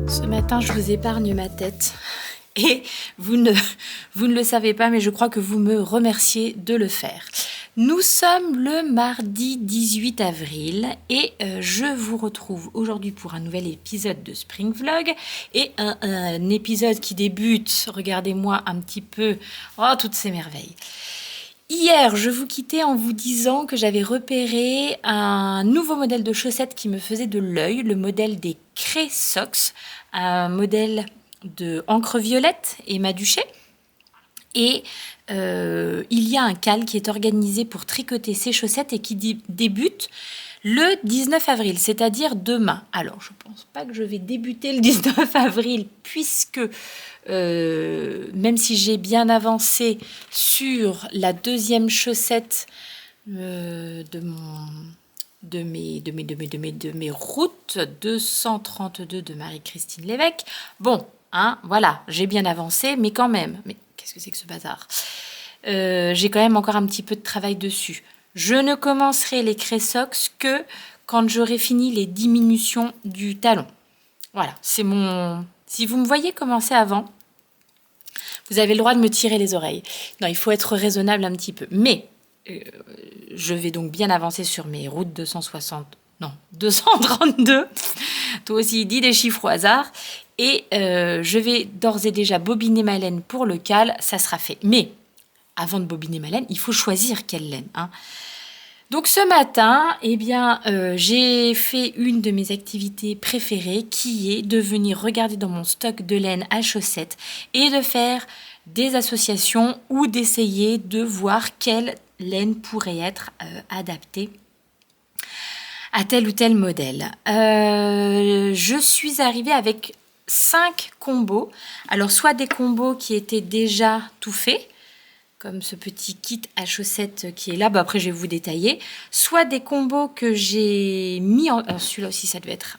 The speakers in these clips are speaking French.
Ce matin, je vous épargne ma tête. Et vous ne le savez pas, mais je crois que vous me remerciez de le faire. Nous sommes le mardi 18 avril et je vous retrouve aujourd'hui pour un nouvel épisode de Spring Vlog et un épisode qui débute, regardez-moi un petit peu, oh toutes ces merveilles. Hier, je vous quittais en vous disant que j'avais repéré un nouveau modèle de chaussettes qui me faisait de l'œil, le modèle des Cray Socks, un modèle de encre violette et maduché. Et il y a un call qui est organisé pour tricoter ces chaussettes et qui débute le 19 avril, c'est-à-dire demain. Alors, je ne pense pas que je vais débuter le 19 avril puisque, même si j'ai bien avancé sur la deuxième chaussette de mes routes 232 de Marie-Christine Lévesque, bon, hein, voilà, j'ai bien avancé, mais quand même, mais qu'est-ce que c'est que ce bazar ? J'ai quand même encore un petit peu de travail dessus. Je ne commencerai les Cray Socks que quand j'aurai fini les diminutions du talon. Voilà, c'est mon... Si vous me voyez commencer avant, vous avez le droit de me tirer les oreilles. Non, il faut être raisonnable un petit peu. Mais je vais donc bien avancer sur mes routes 232. Toi aussi, dis des chiffres au hasard. Et je vais d'ores et déjà bobiner ma laine pour le cal, ça sera fait. Mais avant de bobiner ma laine, il faut choisir quelle laine. Hein. Donc ce matin, eh bien, j'ai fait une de mes activités préférées qui est de venir regarder dans mon stock de laine à chaussettes et de faire des associations ou d'essayer de voir quelle laine pourrait être adaptée à tel ou tel modèle. Je suis arrivée avec 5 combos. Alors, soit des combos qui étaient déjà tout faits, comme ce petit kit à chaussettes qui est là, bah après je vais vous détailler, soit des combos que j'ai mis en... celui-là aussi, ça devait être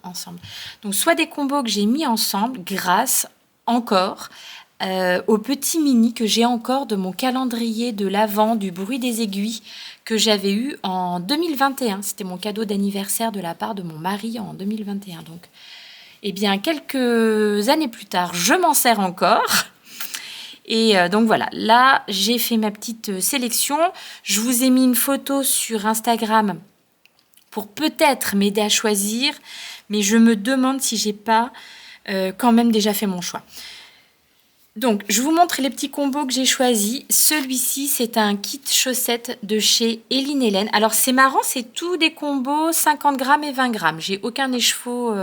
ensemble. Donc, soit des combos que j'ai mis ensemble grâce encore au petit mini que j'ai encore de mon calendrier de l'Avent du bruit des aiguilles que j'avais eu en 2021. C'était mon cadeau d'anniversaire de la part de mon mari en 2021. Donc, eh bien, quelques années plus tard, je m'en sers encore. Et donc voilà, là, j'ai fait ma petite sélection. Je vous ai mis une photo sur Instagram pour peut-être m'aider à choisir, mais je me demande si j'ai pas quand même déjà fait mon choix. Donc, je vous montre les petits combos que j'ai choisis. Celui-ci, c'est un kit chaussettes de chez Eline Hélène. Alors, c'est marrant, c'est tous des combos 50 grammes et 20 grammes. J'ai aucun écheveau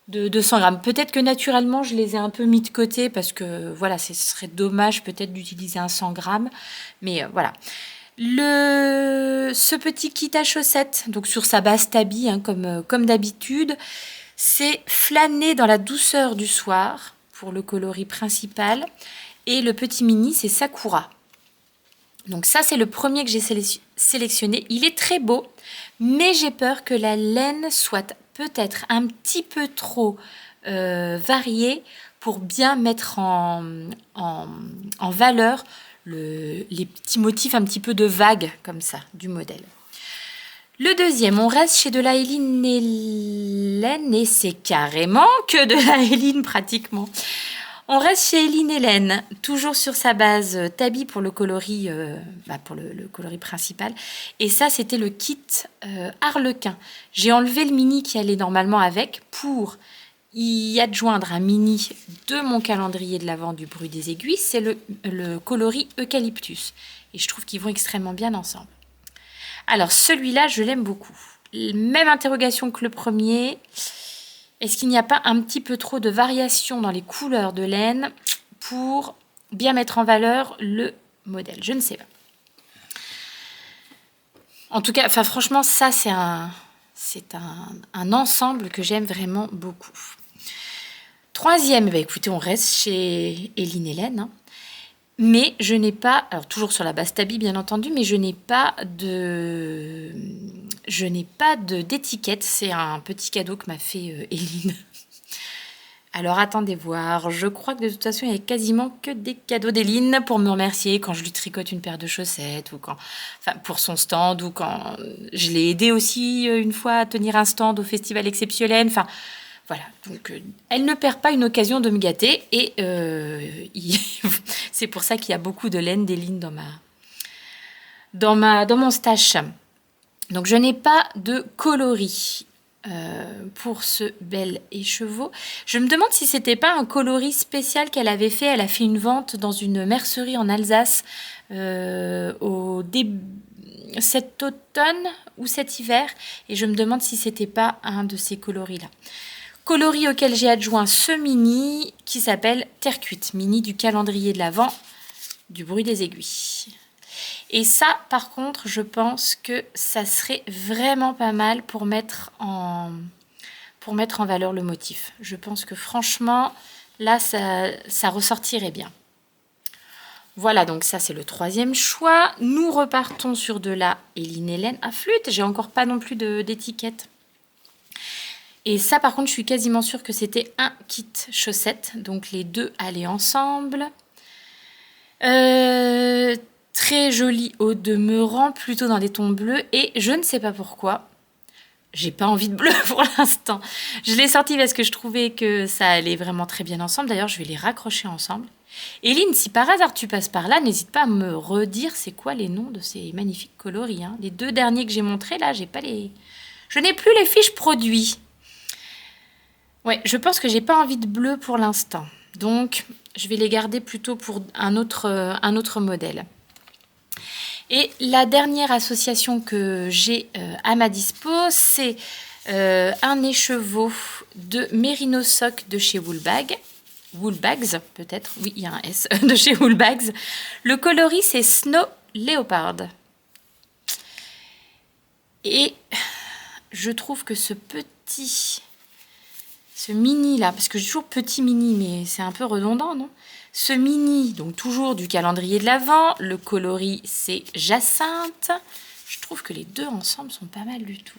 de 100 grammes. Peut-être que naturellement, je les ai un peu mis de côté parce que, voilà, ce serait dommage peut-être d'utiliser un 100 grammes. Mais voilà. Ce petit kit à chaussettes, donc sur sa base tabi, hein, comme d'habitude, c'est flâner dans la douceur du soir pour le coloris principal. Et le petit mini, c'est Sakura. Donc ça, c'est le premier que j'ai sélectionné. Il est très beau, mais j'ai peur que la laine soit peut-être un petit peu trop variée pour bien mettre en valeur les petits motifs un petit peu de vague comme ça du modèle. Le deuxième, on reste chez de la Eline Hélène et c'est carrément que de la Eline pratiquement. On reste chez Eline Hélène, toujours sur sa base tabi pour le coloris, pour le coloris principal. Et ça, c'était le kit Harlequin. J'ai enlevé le mini qui allait normalement avec pour y adjoindre un mini de mon calendrier de l'Avent du bruit des aiguilles. C'est le coloris Eucalyptus. Et je trouve qu'ils vont extrêmement bien ensemble. Alors, celui-là, je l'aime beaucoup. Même interrogation que le premier. Est-ce qu'il n'y a pas un petit peu trop de variation dans les couleurs de laine pour bien mettre en valeur le modèle ? Je ne sais pas. En tout cas, franchement, ça, c'est un ensemble que j'aime vraiment beaucoup. Troisième, écoutez, on reste chez Eline Hélène. Hein. Mais je n'ai pas, alors toujours sur la base tabi bien entendu, mais je n'ai pas d'étiquette. C'est un petit cadeau que m'a fait Eline. Alors attendez voir, je crois que de toute façon il y a quasiment que des cadeaux d'Eline pour me remercier quand je lui tricote une paire de chaussettes ou quand, enfin pour son stand ou quand je l'ai aidé aussi une fois à tenir un stand au festival exceptionnel. Enfin voilà, donc elle ne perd pas une occasion de me gâter et c'est pour ça qu'il y a beaucoup de laine d'Eline dans mon stash. Donc je n'ai pas de coloris pour ce bel écheveau. Je me demande si c'était pas un coloris spécial qu'elle avait fait. Elle a fait une vente dans une mercerie en Alsace cet automne ou cet hiver. Et je me demande si c'était pas un de ces coloris-là. Coloris auquel j'ai adjoint ce mini qui s'appelle Terre cuite. Mini du calendrier de l'Avent, du bruit des aiguilles. Et ça, par contre, je pense que ça serait vraiment pas mal pour mettre en valeur le motif. Je pense que franchement, là, ça ressortirait bien. Voilà, donc ça, c'est le troisième choix. Nous repartons sur de la Eline Hélène à flûte. J'ai encore pas non plus d'étiquette. Et ça, par contre, je suis quasiment sûre que c'était un kit chaussettes. Donc, les deux allaient ensemble. Très joli au demeurant, plutôt dans des tons bleus. Et je ne sais pas pourquoi, j'ai pas envie de bleu pour l'instant. Je l'ai sorti parce que je trouvais que ça allait vraiment très bien ensemble. D'ailleurs, je vais les raccrocher ensemble. Eline, si par hasard tu passes par là, n'hésite pas à me redire c'est quoi les noms de ces magnifiques coloris. Hein. Les deux derniers que j'ai montrés, là, je n'ai plus les fiches produits. Ouais, je pense que j'ai pas envie de bleu pour l'instant. Donc, je vais les garder plutôt pour un autre modèle. Et la dernière association que j'ai à ma dispo, c'est un écheveau de Merino Sock de chez Woolbags, peut-être, oui, il y a un S, de chez Woolbags. Le coloris, c'est Snow Leopard. Et je trouve que ce mini là, parce que j'ai toujours petit mini, mais c'est un peu redondant, non? Ce mini, donc toujours du calendrier de l'Avent, le coloris c'est Jacinthe. Je trouve que les deux ensemble sont pas mal du tout.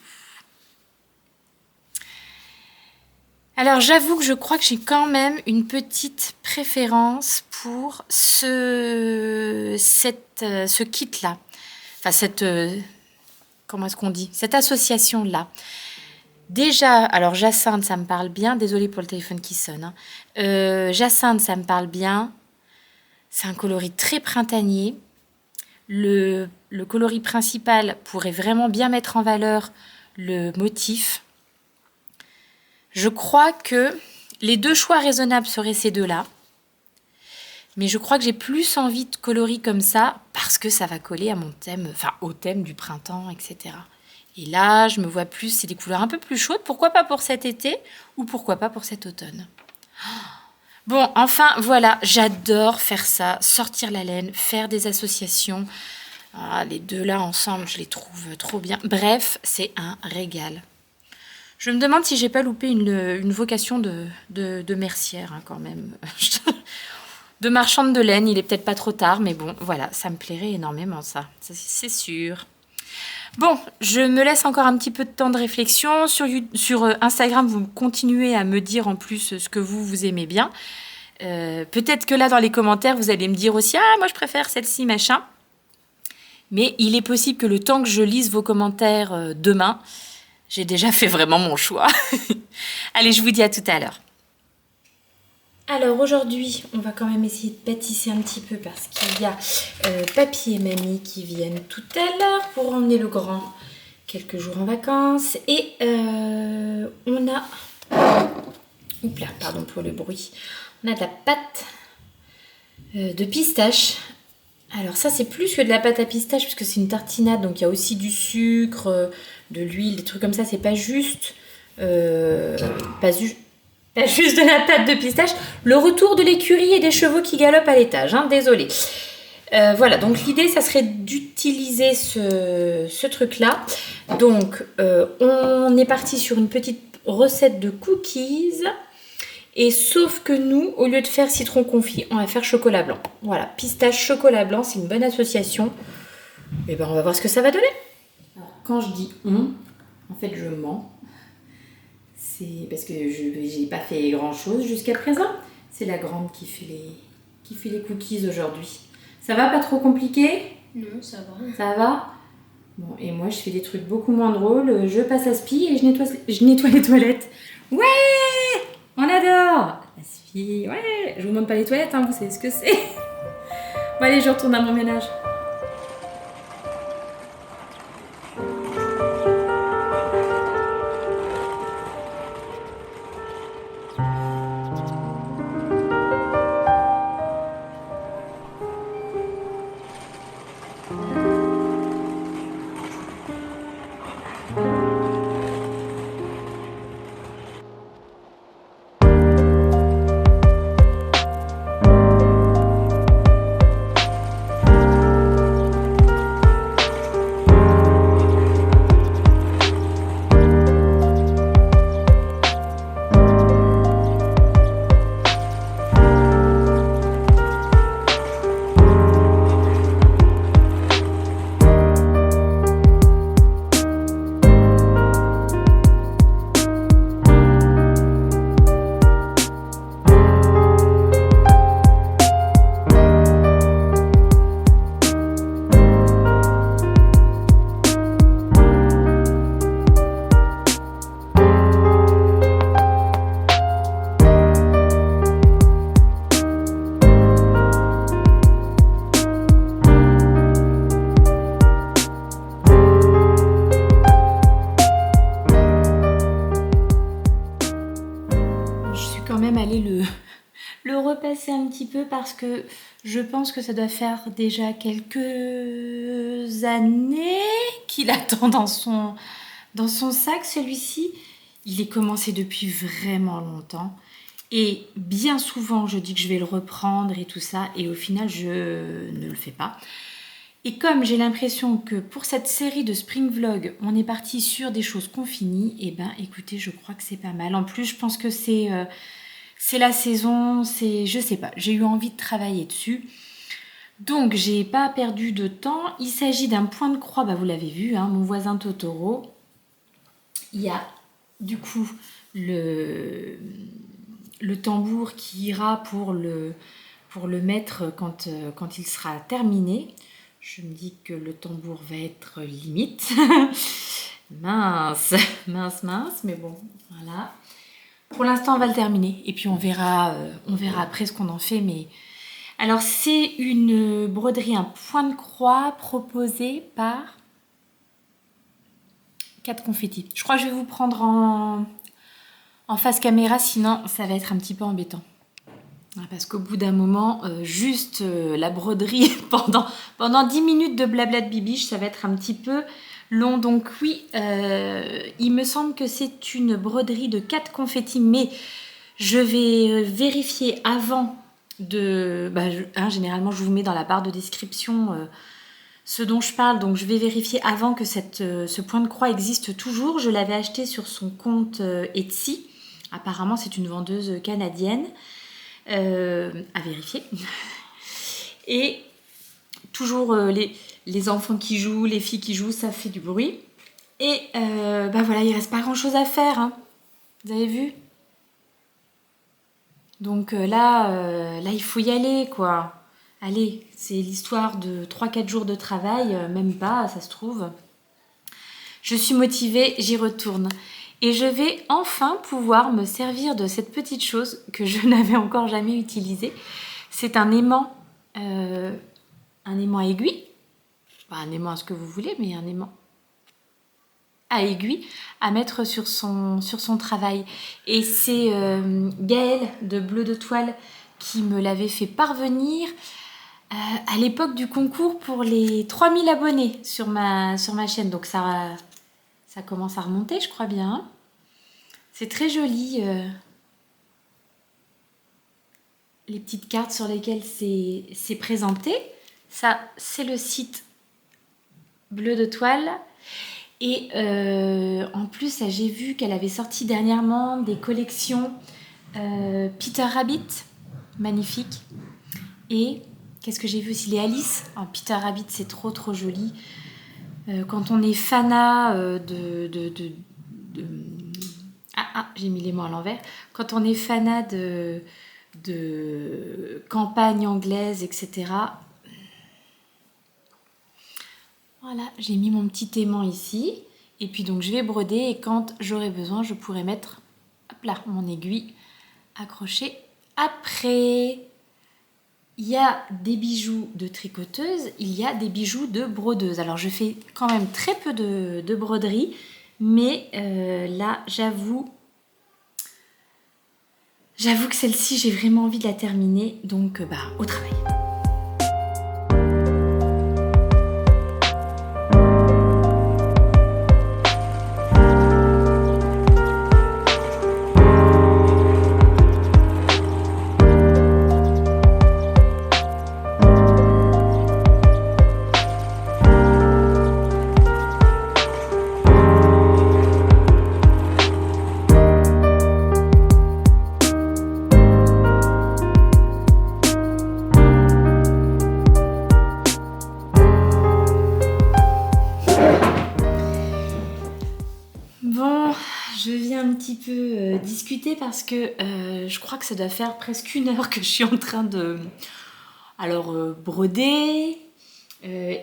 Alors j'avoue que je crois que j'ai quand même une petite préférence pour ce kit là. Enfin comment est-ce qu'on dit? Cette association là. Déjà, alors Jacinthe, ça me parle bien. Désolée pour le téléphone qui sonne. Hein. Jacinthe, ça me parle bien. C'est un coloris très printanier. Le coloris principal pourrait vraiment bien mettre en valeur le motif. Je crois que les deux choix raisonnables seraient ces deux-là. Mais je crois que j'ai plus envie de coloris comme ça parce que ça va coller à mon thème, enfin au thème du printemps, etc. Et là, je me vois plus, c'est des couleurs un peu plus chaudes. Pourquoi pas pour cet été ou pourquoi pas pour cet automne. Bon, enfin, voilà, j'adore faire ça, sortir la laine, faire des associations. Ah, les deux là ensemble, je les trouve trop bien. Bref, c'est un régal. Je me demande si j'ai pas loupé une vocation de mercière hein, quand même. De marchande de laine, il est peut-être pas trop tard, mais bon, voilà, ça me plairait énormément ça c'est sûr. Bon, je me laisse encore un petit peu de temps de réflexion. Sur Instagram, vous continuez à me dire en plus ce que vous aimez bien. Peut-être que là, dans les commentaires, vous allez me dire aussi « Ah, moi, je préfère celle-ci, machin ». Mais il est possible que le temps que je lise vos commentaires demain, j'ai déjà fait vraiment mon choix. Allez, je vous dis à tout à l'heure. Alors aujourd'hui, on va quand même essayer de pâtisser un petit peu parce qu'il y a papy et mamie qui viennent tout à l'heure pour emmener le grand quelques jours en vacances. Et on a... Oups là, pardon pour le bruit. On a de la pâte de pistache. Alors ça, c'est plus que de la pâte à pistache puisque c'est une tartinade. Donc il y a aussi du sucre, de l'huile, des trucs comme ça. C'est pas juste... Pas juste de la pâte de pistache. Le retour de l'écurie et des chevaux qui galopent à l'étage. Hein, désolée. Voilà, donc l'idée, ça serait d'utiliser ce truc-là. Donc, on est parti sur une petite recette de cookies. Et sauf que nous, au lieu de faire citron confit, on va faire chocolat blanc. Voilà, pistache, chocolat blanc, c'est une bonne association. Et ben, on va voir ce que ça va donner. Alors, quand je dis on, en fait, je mens. C'est parce que je n'ai pas fait grand-chose jusqu'à présent. C'est la grande qui fait les cookies aujourd'hui. Ça va, pas trop compliqué? Non, ça va. Ça va? Bon, et moi, je fais des trucs beaucoup moins drôles. Je passe à Spi et je nettoie les toilettes. Ouais! On adore! La Spi, ouais! Je vous montre pas les toilettes, hein, vous savez ce que c'est. Bon, allez, je retourne à mon ménage. Le repasser un petit peu parce que je pense que ça doit faire déjà quelques années qu'il attend dans son sac, celui-ci. Il est commencé depuis vraiment longtemps et bien souvent je dis que je vais le reprendre et tout ça et au final je ne le fais pas. Et comme j'ai l'impression que pour cette série de Spring Vlog, on est parti sur des choses qu'on finit, et ben écoutez, je crois que c'est pas mal. En plus, je pense que c'est la saison, je sais pas, j'ai eu envie de travailler dessus. Donc, j'ai pas perdu de temps. Il s'agit d'un point de croix, bah, vous l'avez vu, hein, mon voisin Totoro. Il y a du coup le tambour qui ira pour le mettre quand il sera terminé. Je me dis que le tambour va être limite. mince, mais bon, voilà. Pour l'instant, on va le terminer et puis on verra après ce qu'on en fait. Mais alors, c'est une broderie, un point de croix proposé par 4 confettis. Je crois que je vais vous prendre en face caméra, sinon ça va être un petit peu embêtant. Parce qu'au bout d'un moment, juste la broderie pendant 10 minutes de blabla de bibiche, ça va être un petit peu long. Donc oui, il me semble que c'est une broderie de 4 confettis, mais je vais vérifier avant de... généralement, je vous mets dans la barre de description ce dont je parle, donc je vais vérifier avant que ce point de croix existe toujours. Je l'avais acheté sur son compte Etsy. Apparemment, c'est une vendeuse canadienne. À vérifier. Et toujours les enfants qui jouent, les filles qui jouent, ça fait du bruit. Et voilà, il reste pas grand chose à faire, hein. Vous avez vu? Donc là, il faut y aller, quoi. Allez, c'est l'histoire de 3-4 jours de travail, même pas, ça se trouve. Je suis motivée, j'y retourne. Et je vais enfin pouvoir me servir de cette petite chose que je n'avais encore jamais utilisée. C'est un aimant à aiguille. Pas un aimant à ce que vous voulez, mais un aimant à aiguille à mettre sur son travail. Et c'est Gaëlle de Bleu de Toile qui me l'avait fait parvenir à l'époque du concours pour les 3000 abonnés sur ma chaîne. Donc ça commence à remonter, je crois bien. Hein. C'est très joli. Les petites cartes sur lesquelles c'est présenté. Ça, c'est le site Bleu de Toile. Et en plus, j'ai vu qu'elle avait sorti dernièrement des collections Peter Rabbit, magnifique. Et qu'est-ce que j'ai vu aussi? Les Alice. Oh, Peter Rabbit, c'est trop trop joli. Quand on est fanat de... Ah, j'ai mis les mots à l'envers. Quand on est fanat de campagne anglaise, etc. Voilà, j'ai mis mon petit aimant ici. Et puis donc je vais broder et quand j'aurai besoin, je pourrai mettre hop là, mon aiguille accrochée après. Il y a des bijoux de tricoteuse, il y a des bijoux de brodeuse. Alors je fais quand même très peu de broderie, mais là j'avoue que celle-ci j'ai vraiment envie de la terminer, donc au travail. Bon, je viens un petit peu discuter parce que je crois que ça doit faire presque 1 heure que je suis en train de broder,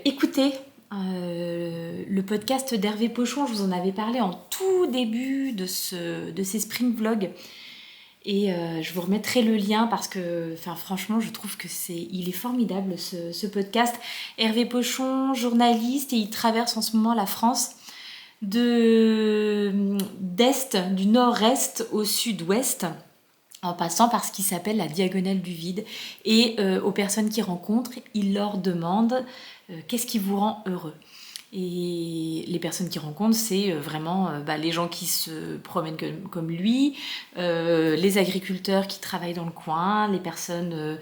écouter le podcast d'Hervé Pochon. Je vous en avais parlé en tout début de ces Spring Vlogs. Et je vous remettrai le lien parce que, franchement, je trouve que il est formidable ce podcast. Hervé Pochon, journaliste, et il traverse en ce moment la France du nord-est au sud-ouest, en passant par ce qui s'appelle la diagonale du vide. Et aux personnes qu'il rencontre, il leur demande qu'est-ce qui vous rend heureux. Et les personnes qu'il rencontre, c'est vraiment les gens qui se promènent comme lui, les agriculteurs qui travaillent dans le coin, les personnes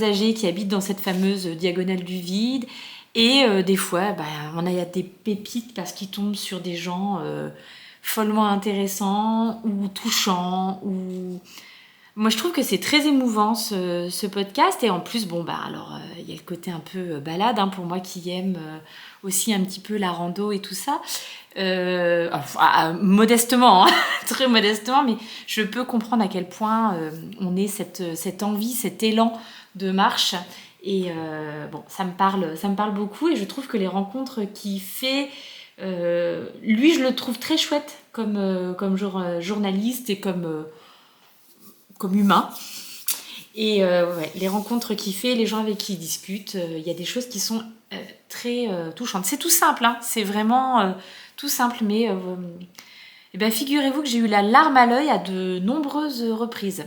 âgées qui habitent dans cette fameuse diagonale du vide. Et des fois, on a des pépites parce qu'ils tombent sur des gens follement intéressants ou touchants. Moi, je trouve que c'est très émouvant ce podcast. Et en plus, il y a le côté un peu balade, pour moi qui aime aussi un petit peu la rando et tout ça. Modestement, très modestement, mais je peux comprendre à quel point on ait cette envie, cet élan de marche. Et ça me parle beaucoup et je trouve que les rencontres qu'il fait, lui je le trouve très chouette comme journaliste et comme humain. Et les rencontres qu'il fait, les gens avec qui il discute, il y a des choses qui sont très touchantes. C'est tout simple, c'est vraiment tout simple, mais figurez-vous que j'ai eu la larme à l'œil à de nombreuses reprises.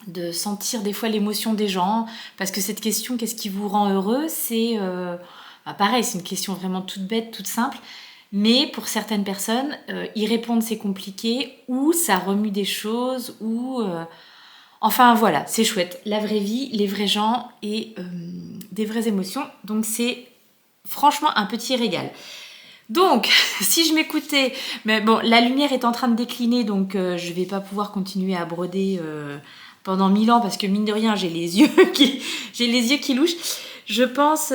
De sentir des fois l'émotion des gens, parce que cette question, qu'est-ce qui vous rend heureux, c'est pareil, c'est une question vraiment toute bête, toute simple, mais pour certaines personnes, y répondre c'est compliqué, ou ça remue des choses, ou voilà, c'est chouette, la vraie vie, les vrais gens et des vraies émotions, donc c'est franchement un petit régal. Donc, si je m'écoutais, mais bon, la lumière est en train de décliner, donc je vais pas pouvoir continuer à broder pendant 1000 ans parce que mine de rien j'ai les yeux qui louchent. Je pense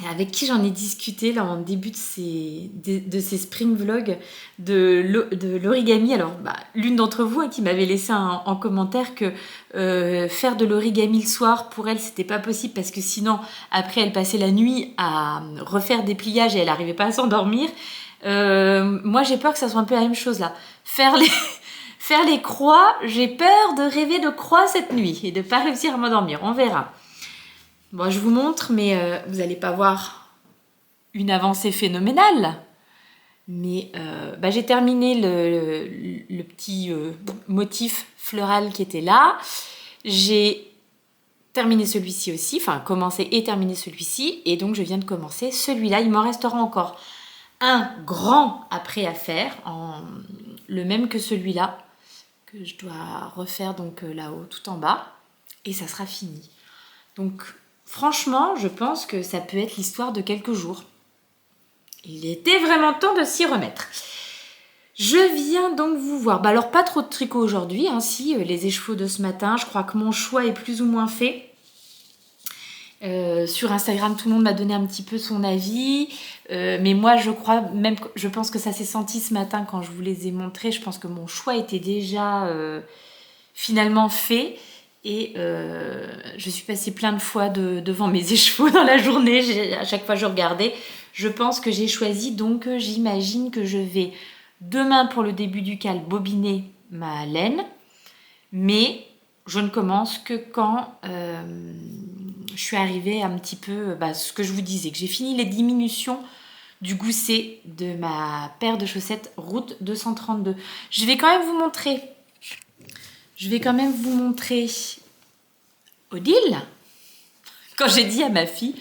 avec qui j'en ai discuté là en début de ces spring vlogs de l'origami. Alors l'une d'entre vous qui m'avait laissé en commentaire que faire de l'origami le soir pour elle c'était pas possible parce que sinon après elle passait la nuit à refaire des pliages et elle arrivait pas à s'endormir. Moi j'ai peur que ça soit un peu la même chose là. Faire les croix, j'ai peur de rêver de croix cette nuit et de pas réussir à m'endormir. On verra. Bon, je vous montre, mais vous n'allez pas voir une avancée phénoménale. Mais j'ai terminé le petit motif floral qui était là. J'ai terminé celui-ci aussi, commencé et terminé celui-ci. Et donc, je viens de commencer celui-là. Il m'en restera encore un grand après à faire, le même que celui-là, que je dois refaire donc là-haut, tout en bas, et ça sera fini. Donc franchement, je pense que ça peut être l'histoire de quelques jours. Il était vraiment temps de s'y remettre. Je viens donc vous voir. Alors pas trop de tricot aujourd'hui, si les échevaux de ce matin, je crois que mon choix est plus ou moins fait. Sur Instagram, tout le monde m'a donné un petit peu son avis. Mais moi, je pense que ça s'est senti ce matin quand je vous les ai montrés. Je pense que mon choix était déjà finalement fait. Et je suis passée plein de fois devant mes écheveaux dans la journée. À chaque fois, je regardais. Je pense que j'ai choisi. Donc, j'imagine que je vais demain, pour le début du cal, bobiner ma laine. Mais je ne commence que quand je suis arrivée un petit peu, ce que je vous disais, que j'ai fini les diminutions du gousset de ma paire de chaussettes route 232. Je vais quand même vous montrer. Odile, quand j'ai dit à ma fille,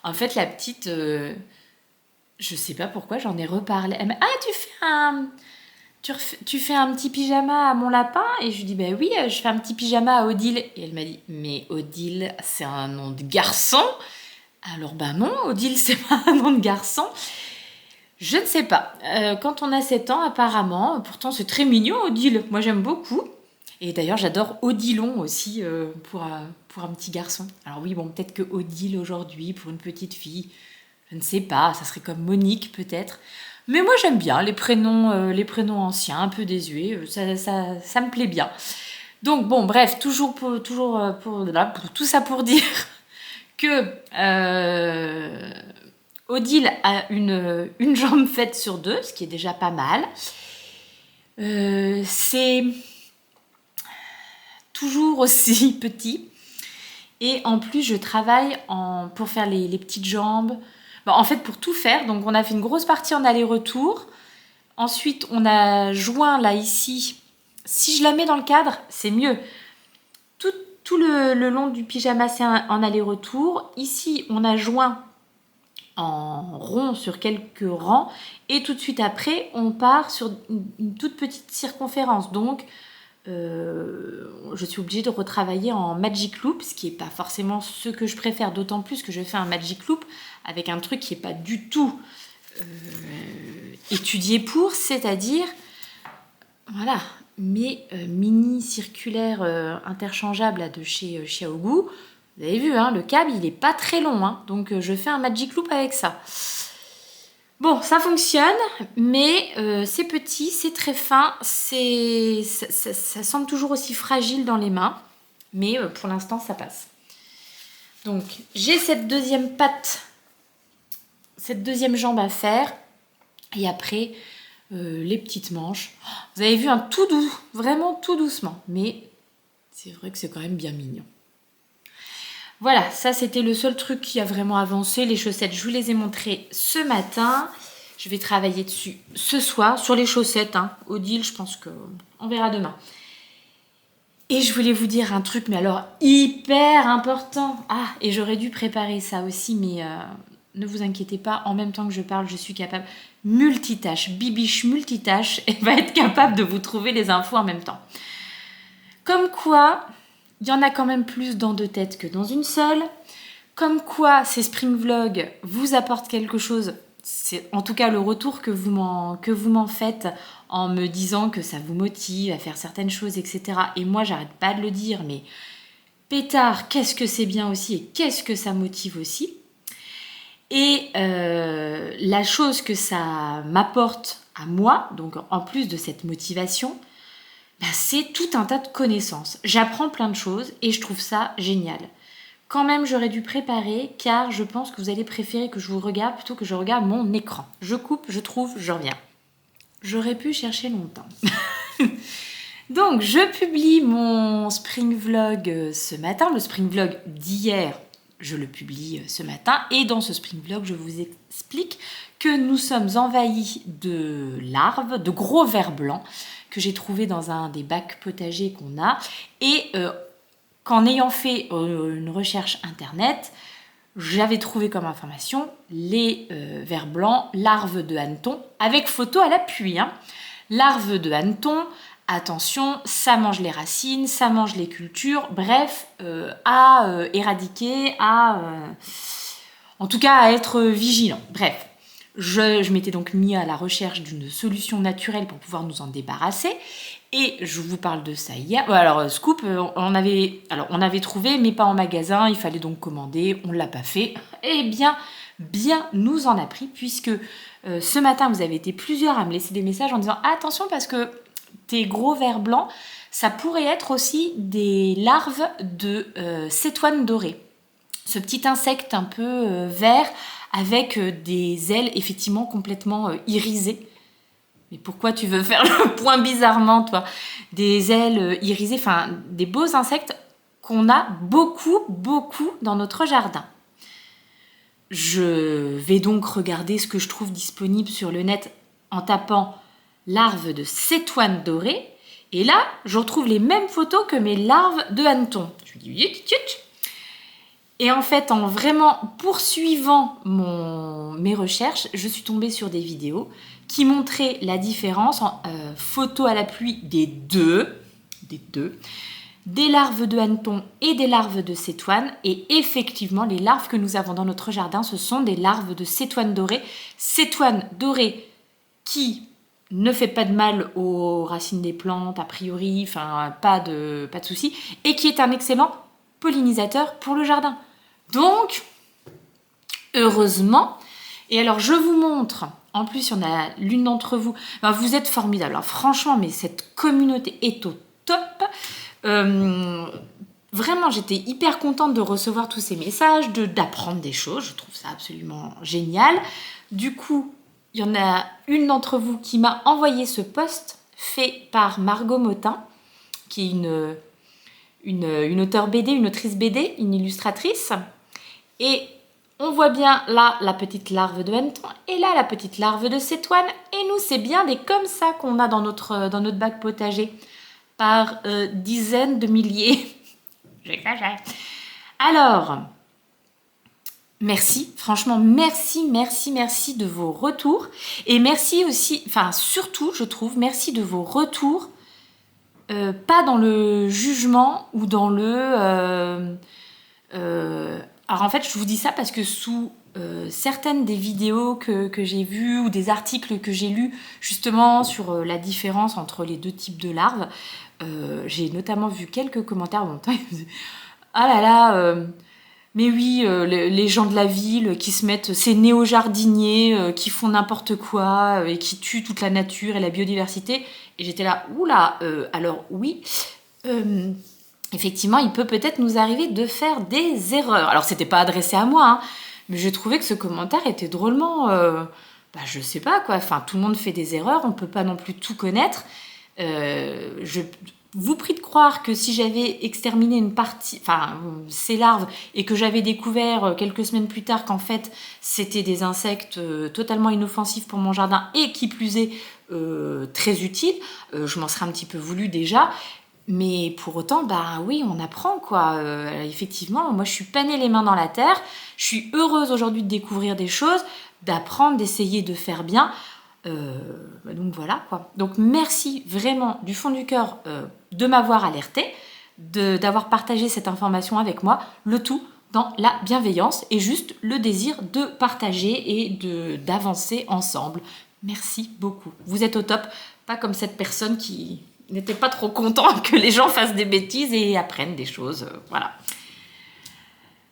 en fait la petite, je sais pas pourquoi, j'en ai reparlé. Elle m'a dit, ah, tu fais un petit pyjama à mon lapin? Et je lui dis, bah oui, je fais un petit pyjama à Odile. Et elle m'a dit, mais Odile, c'est un nom de garçon? Alors bah non, Odile, c'est pas un nom de garçon. Je ne sais pas. Quand on a 7 ans, apparemment, pourtant c'est très mignon, Odile. Moi j'aime beaucoup. Et d'ailleurs, j'adore Odilon aussi pour un petit garçon. Alors oui, bon, peut-être que Odile aujourd'hui, pour une petite fille, je ne sais pas, ça serait comme Monique peut-être. Mais moi j'aime bien les prénoms anciens, un peu désuets, ça me plaît bien. Donc bon, bref, pour tout ça pour dire que Odile a une jambe faite sur 2, ce qui est déjà pas mal. C'est toujours aussi petit. Et en plus, je travaille pour faire les petites jambes. En fait, pour tout faire. Donc, on a fait une grosse partie en aller-retour. Ensuite, on a joint là, ici. Si je la mets dans le cadre, c'est mieux. Tout le long du pyjama, c'est en aller-retour. Ici, on a joint en rond sur quelques rangs. Et tout de suite après, on part sur une toute petite circonférence. Donc, je suis obligée de retravailler en Magic Loop, ce qui n'est pas forcément ce que je préfère, d'autant plus que je fais un Magic Loop avec un truc qui n'est pas du tout étudié pour, c'est-à-dire, voilà, mes mini circulaires interchangeables là, de chez Xiaogu. Vous avez vu, hein, le câble, il n'est pas très long, hein, donc je fais un Magic Loop avec ça. Bon, ça fonctionne, mais c'est petit, c'est très fin, ça semble toujours aussi fragile dans les mains, mais pour l'instant, ça passe. Donc, j'ai cette deuxième patte, cette deuxième jambe à faire, et après, les petites manches. Vous avez vu, un tout doux, vraiment tout doucement, mais c'est vrai que c'est quand même bien mignon. Voilà, ça c'était le seul truc qui a vraiment avancé. Les chaussettes, je vous les ai montrées ce matin. Je vais travailler dessus ce soir, sur les chaussettes. Hein. Odile, je pense qu'on verra demain. Et je voulais vous dire un truc, mais alors hyper important. Ah, et j'aurais dû préparer ça aussi, mais ne vous inquiétez pas. En même temps que je parle, je suis capable. Multitâche, Bibiche multitâche, et va être capable de vous trouver les infos en même temps. Comme quoi... Il y en a quand même plus dans 2 têtes que dans une seule. Comme quoi, ces Spring Vlogs vous apportent quelque chose. C'est en tout cas le retour que vous m'en faites en me disant que ça vous motive à faire certaines choses, etc. Et moi, j'arrête pas de le dire, mais pétard, qu'est-ce que c'est bien aussi et qu'est-ce que ça motive aussi. Et la chose que ça m'apporte à moi, donc en plus de cette motivation, c'est tout un tas de connaissances. J'apprends plein de choses et je trouve ça génial. Quand même, j'aurais dû préparer car je pense que vous allez préférer que je vous regarde plutôt que je regarde mon écran. Je coupe, je trouve, je reviens. J'aurais pu chercher longtemps. Donc, je publie mon Spring Vlog ce matin. Le Spring Vlog d'hier, je le publie ce matin. Et dans ce Spring Vlog, je vous explique que nous sommes envahis de larves, de gros vers blancs, que j'ai trouvé dans un des bacs potagers qu'on a, et qu'en ayant fait une recherche internet, j'avais trouvé comme information les vers blancs, larves de hanneton, avec photo à l'appui. Hein. Larves de hanneton, attention, ça mange les racines, ça mange les cultures, bref, à éradiquer, en tout cas à être vigilant. Bref. Je m'étais donc mis à la recherche d'une solution naturelle pour pouvoir nous en débarrasser. Et je vous parle de ça hier. Alors, Scoop, on avait trouvé, mais pas en magasin. Il fallait donc commander. On ne l'a pas fait. Eh bien nous en a pris, puisque ce matin, vous avez été plusieurs à me laisser des messages en disant « Attention, parce que tes gros vers blancs, ça pourrait être aussi des larves de cétoine dorée. » Ce petit insecte un peu vert avec des ailes effectivement complètement irisées. Mais pourquoi tu veux faire le point bizarrement, toi? Des ailes irisées, enfin des beaux insectes qu'on a beaucoup dans notre jardin. Je vais donc regarder ce que je trouve disponible sur le net en tapant larves de cétoine dorée. Et là, je retrouve les mêmes photos que mes larves de hanneton. Je me dis, yut. Et en fait, en vraiment poursuivant mes recherches, je suis tombée sur des vidéos qui montraient la différence en photo à l'appui des larves de hanneton et des larves de cétoine. Et effectivement, les larves que nous avons dans notre jardin, ce sont des larves de cétoine dorée. Cétoine dorée qui ne fait pas de mal aux racines des plantes, a priori, enfin pas de souci, et qui est un excellent pollinisateur pour le jardin. Donc, heureusement, et alors je vous montre, en plus il y en a l'une d'entre vous, vous êtes formidables, alors, franchement, mais cette communauté est au top. Vraiment, j'étais hyper contente de recevoir tous ces messages, d'apprendre des choses, je trouve ça absolument génial. Du coup, il y en a une d'entre vous qui m'a envoyé ce post fait par Margot Motin, qui est une auteure BD, une autrice BD, une illustratrice. Et on voit bien là la petite larve de hanneton et là la petite larve de cétoine. Et nous, c'est bien des comme ça qu'on a dans notre bac potager par dizaines de milliers. J'exagère. Alors, merci, franchement, merci de vos retours. Et merci aussi, enfin surtout, je trouve, merci de vos retours, pas dans le jugement ou dans le... alors en fait, je vous dis ça parce que sous certaines des vidéos que j'ai vues ou des articles que j'ai lus justement sur la différence entre les deux types de larves, j'ai notamment vu quelques commentaires en même temps. Ah là là, mais oui, les gens de la ville qui se mettent, ces néo-jardiniers qui font n'importe quoi et qui tuent toute la nature et la biodiversité. Et j'étais là, oula, alors oui, effectivement, il peut peut-être nous arriver de faire des erreurs. Alors, c'était pas adressé à moi, hein, mais j'ai trouvé que ce commentaire était drôlement... je sais pas, quoi. Enfin, tout le monde fait des erreurs, on peut pas non plus tout connaître. Je vous prie de croire que si j'avais exterminé une partie... Enfin, ces larves, et que j'avais découvert quelques semaines plus tard qu'en fait, c'était des insectes totalement inoffensifs pour mon jardin, et qui plus est, très utiles, je m'en serais un petit peu voulu déjà. Mais pour autant, oui, on apprend, quoi. Effectivement, moi, je suis pas née les mains dans la terre. Je suis heureuse aujourd'hui de découvrir des choses, d'apprendre, d'essayer de faire bien. Donc voilà, quoi. Donc merci vraiment du fond du cœur de m'avoir alertée, d'avoir partagé cette information avec moi, le tout dans la bienveillance et juste le désir de partager et d'avancer ensemble. Merci beaucoup. Vous êtes au top, pas comme cette personne qui n'était pas trop content que les gens fassent des bêtises et apprennent des choses. Voilà.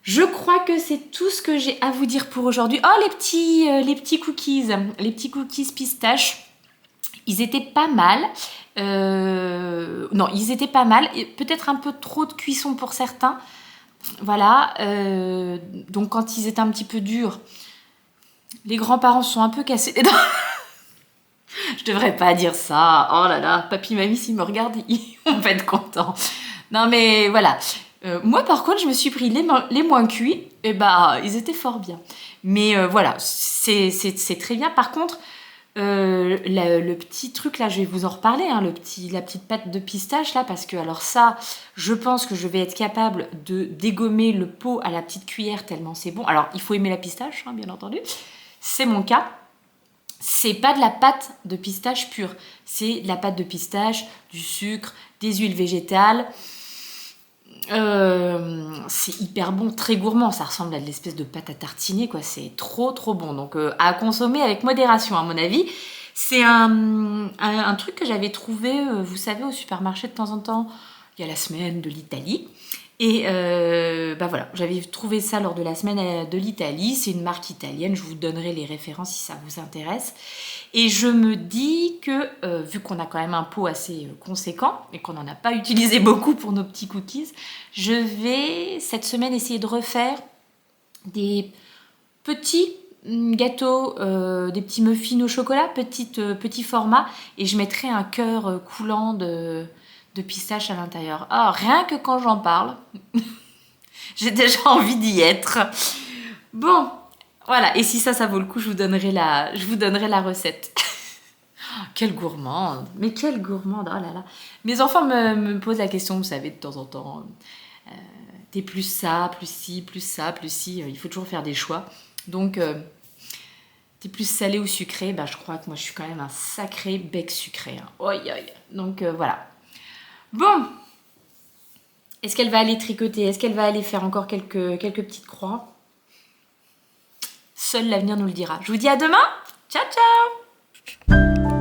Je crois que c'est tout ce que j'ai à vous dire pour aujourd'hui. Oh, les petits cookies pistaches, ils étaient pas mal. Non, ils étaient pas mal. Peut-être un peu trop de cuisson pour certains. Voilà. Donc, quand ils étaient un petit peu durs, les grands-parents se sont un peu cassés les dents. Je devrais pas dire ça. Oh là là, papy, mamie, s'ils me regardent, ils vont pas être contents. Non, mais voilà. Moi, par contre, je me suis pris les moins cuits. Et ils étaient fort bien. Mais voilà, c'est très bien. Par contre, le petit truc là, je vais vous en reparler, hein, la petite pâte de pistache là, parce que alors ça, je pense que je vais être capable de dégommer le pot à la petite cuillère tellement c'est bon. Alors, il faut aimer la pistache, hein, bien entendu. C'est mon cas. C'est pas de la pâte de pistache pure, c'est de la pâte de pistache, du sucre, des huiles végétales, C'est hyper bon, très gourmand. Ça ressemble à de l'espèce de pâte à tartiner, quoi. C'est trop, trop bon. Donc, à consommer avec modération, à mon avis. C'est un truc que j'avais trouvé, vous savez, au supermarché de temps en temps. Il y a la semaine de l'Italie. Et bah voilà, j'avais trouvé ça lors de la semaine de l'Italie. C'est une marque italienne. Je vous donnerai les références si ça vous intéresse. Et je me dis que, vu qu'on a quand même un pot assez conséquent et qu'on n'en a pas utilisé beaucoup pour nos petits cookies, je vais cette semaine essayer de refaire des petits gâteaux, des petits muffins au chocolat, petit format, et je mettrai un cœur coulant de pistache à l'intérieur. Ah, rien que quand j'en parle, j'ai déjà envie d'y être. Bon, voilà, et si ça vaut le coup, je vous donnerai la recette. Quelle gourmande, mais quelle gourmande, oh là là. Mes enfants me posent la question, vous savez, de temps en temps, t'es plus ça, plus ci, plus ça, plus ci, il faut toujours faire des choix. Donc, t'es plus salé ou sucré, bah, je crois que moi je suis quand même un sacré bec sucré. Hein. Oi, oi. Donc voilà. Bon, est-ce qu'elle va aller tricoter? Est-ce qu'elle va aller faire encore quelques petites croix? Seul l'avenir nous le dira. Je vous dis à demain. Ciao, ciao.